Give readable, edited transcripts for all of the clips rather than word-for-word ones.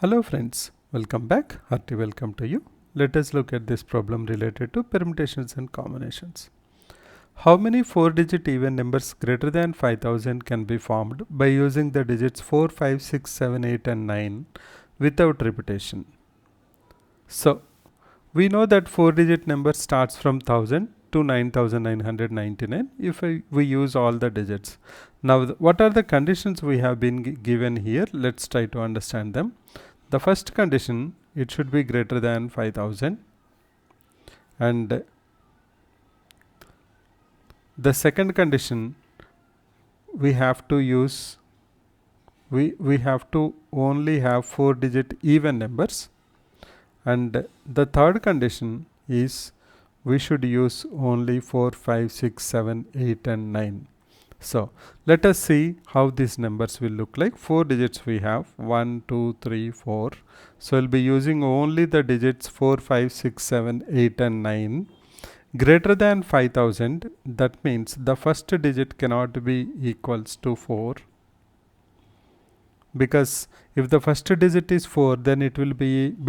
Hello friends, welcome back. Hearty welcome to you. Let us look at this problem related to permutations and combinations. How many 4-digit even numbers greater than 5000 can be formed by using the digits 4, 5, 6, 7, 8 and 9 without repetition? So, we know that 4-digit number starts from 1000 to 9999 if we use all the digits. Now, what are the conditions we have been given here? Let's try to understand them. The first condition, it should be greater than 5000, and the second condition, we have to use we have to only have 4-digit even numbers, and the third condition is we should use only 4, 5, 6, 7, 8 and 9. So let us see how these numbers will look like. 4 digits we have 1, 2, 3, 4. So we'll be using only the digits 4, 5, 6, 7, 8 and 9. Greater than 5000, that means the first digit cannot be equals to 4, because if the first digit is 4, then it will be a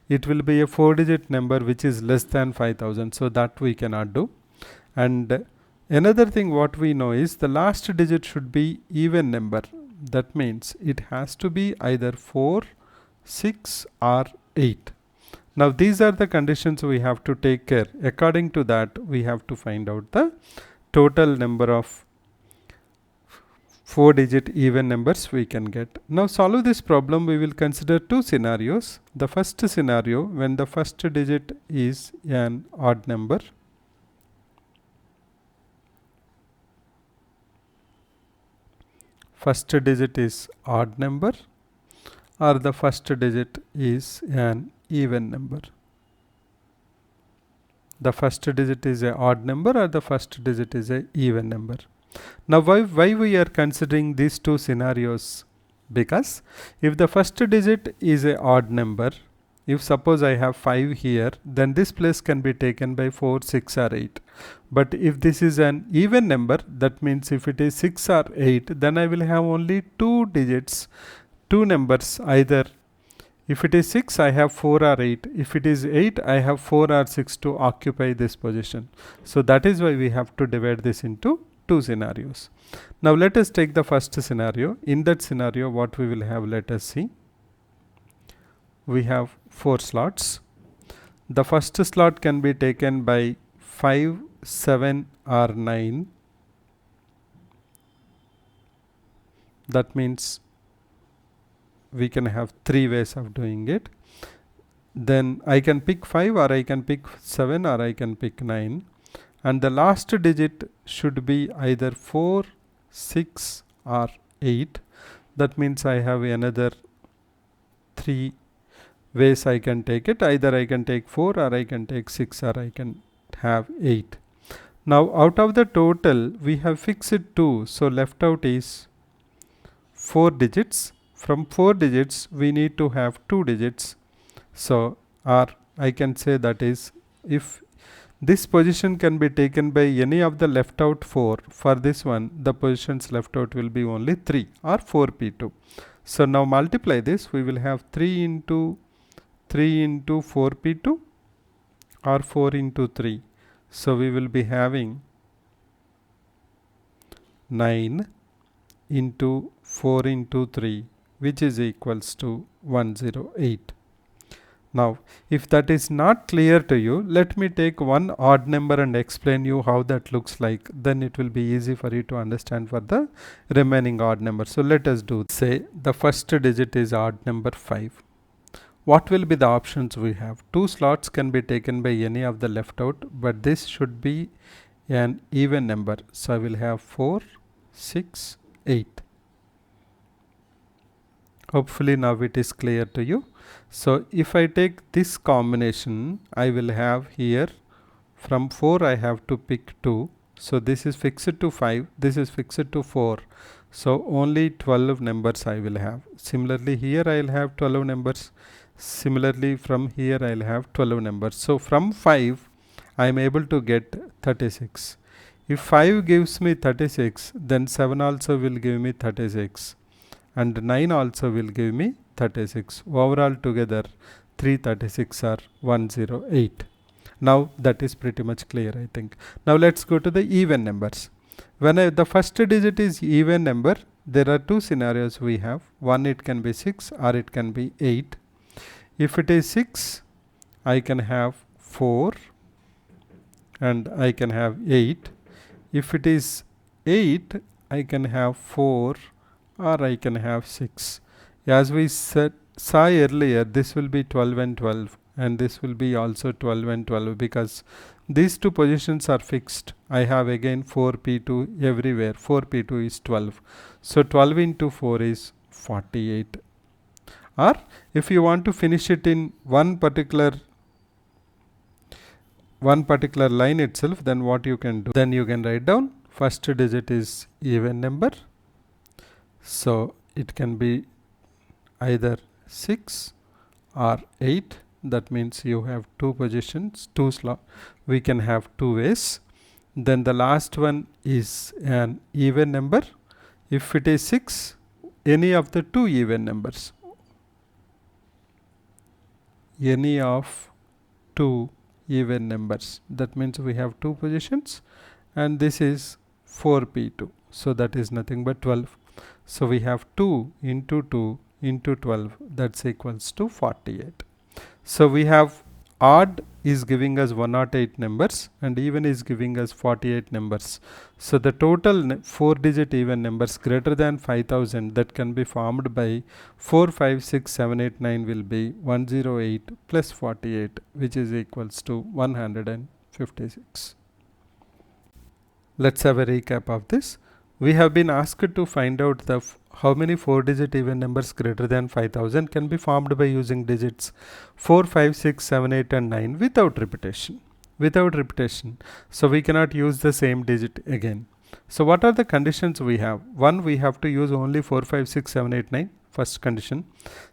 4-digit number which is less than 5000. So that we cannot do. And another thing what we know is the last digit should be even number. That means it has to be either 4, 6 or 8. Now these are the conditions we have to take care. According to that, we have to find out the total number of 4-digit even numbers we can get. Now solve this problem, we will consider two scenarios. The first scenario, when the first digit is an odd number. First digit is odd number, or the first digit is an even number. The first digit is an odd number or the first digit is an even number. Now why we are considering these two scenarios? Because if the first digit is an odd number, if suppose I have 5 here, then this place can be taken by 4, 6 or 8. But if this is an even number, that means if it is 6 or 8, then I will have only 2 digits, 2 numbers. Either if it is 6, I have 4 or 8. If it is 8, I have 4 or 6 to occupy this position. So that is why we have to divide this into two scenarios. Now let us take the first scenario. In that scenario, what we will have, let us see. We have 4 slots. The first slot can be taken by 5, 7 or 9. That means we can have 3 ways of doing it. Then I can pick 5 or I can pick 7 or I can pick 9. And the last digit should be either 4, 6 or 8. That means I have another 3 ways I can take it. Either I can take 4 or I can take 6 or I can have 8. Now out of the total we have fixed 2. So left out is 4 digits. From 4 digits we need to have 2 digits. So or I can say that is, if this position can be taken by any of the left out 4, for this one the positions left out will be only 3 or 4p2. So now multiply this, we will have 3 into 4p2 or 4 into 3. So we will be having 9 into 4 into 3, which is equals to 108. Now, if that is not clear to you, let me take one odd number and explain you how that looks like. Then it will be easy for you to understand for the remaining odd number. So let us do, say the first digit is odd number 5. What will be the options we have? 2 slots can be taken by any of the left out, but this should be an even number. So I will have 4, 6, 8. Hopefully now it is clear to you. So if I take this combination, I will have here from 4 I have to pick 2. So this is fixed to 5, this is fixed to 4. So only 12 numbers I will have. Similarly here I will have 12 numbers. Similarly from here I will have 12 numbers. So from 5 I am able to get 36. If 5 gives me 36, then 7 also will give me 36. And 9 also will give me 36. Overall together 336 are 108. Now that is pretty much clear, I think. Now let's go to the even numbers. When the first digit is even number, there are two scenarios we have. One, it can be 6 or it can be 8. If it is 6, I can have 4 and I can have 8. If it is 8, I can have 4 or I can have 6. As we saw earlier, this will be 12 and 12 and this will be also 12 and 12 because these two positions are fixed. I have again 4p2 everywhere. 4p2 is 12. So 12 into 4 is 48. Or if you want to finish it in one particular line itself, then what you can do? Then you can write down first digit is even number. So it can be either 6 or 8. That means you have two positions, two slots. We can have two ways. Then the last one is an even number. If it is 6, any of the two even numbers. Any of two even numbers. That means we have two positions and this is 4p2. So that is nothing but 12. So we have 2 into 2 into 12, that's equals to 48. So we have odd is giving us 108 numbers and even is giving us 48 numbers. So the total 4-digit even numbers greater than 5000 that can be formed by 4, 5, 6, 7, 8, 9 will be 108 plus 48, which is equals to 156. Let's have a recap of this. We have been asked to find out how many 4-digit even numbers greater than 5000 can be formed by using digits 4, 5, 6, 7, 8 and 9 without repetition. So we cannot use the same digit again. So what are the conditions we have? One, we have to use only 4, 5, 6, 7, 8, 9. First condition.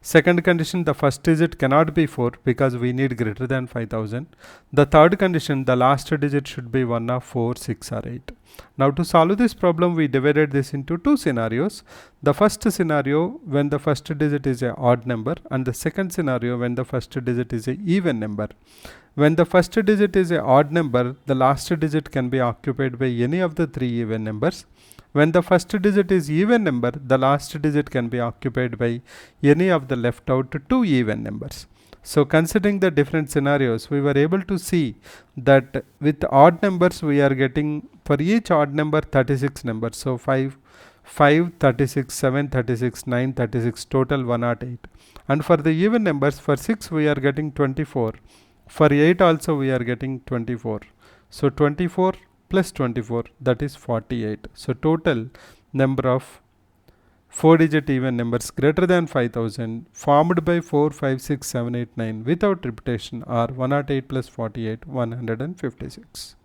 Second condition, the first digit cannot be 4 because we need greater than 5000. The third condition, the last digit should be 1 of 4, 6 or 8. Now to solve this problem, we divided this into two scenarios. The first scenario when the first digit is an odd number and the second scenario when the first digit is an even number. When the first digit is an odd number, the last digit can be occupied by any of the three even numbers. When the first digit is even number, the last digit can be occupied by any of the left out two even numbers. So considering the different scenarios, we were able to see that with odd numbers we are getting for each odd number 36 numbers. So 5, 36, 7, 36, 9, 36, total 108. And for the even numbers, for 6 we are getting 24. For 8 also we are getting 24. So 24 plus 24, that is 48. So total number of 4-digit even numbers greater than 5000 formed by 4, 5, 6, 7, 8, 9 without repetition are 108 plus 48, 156.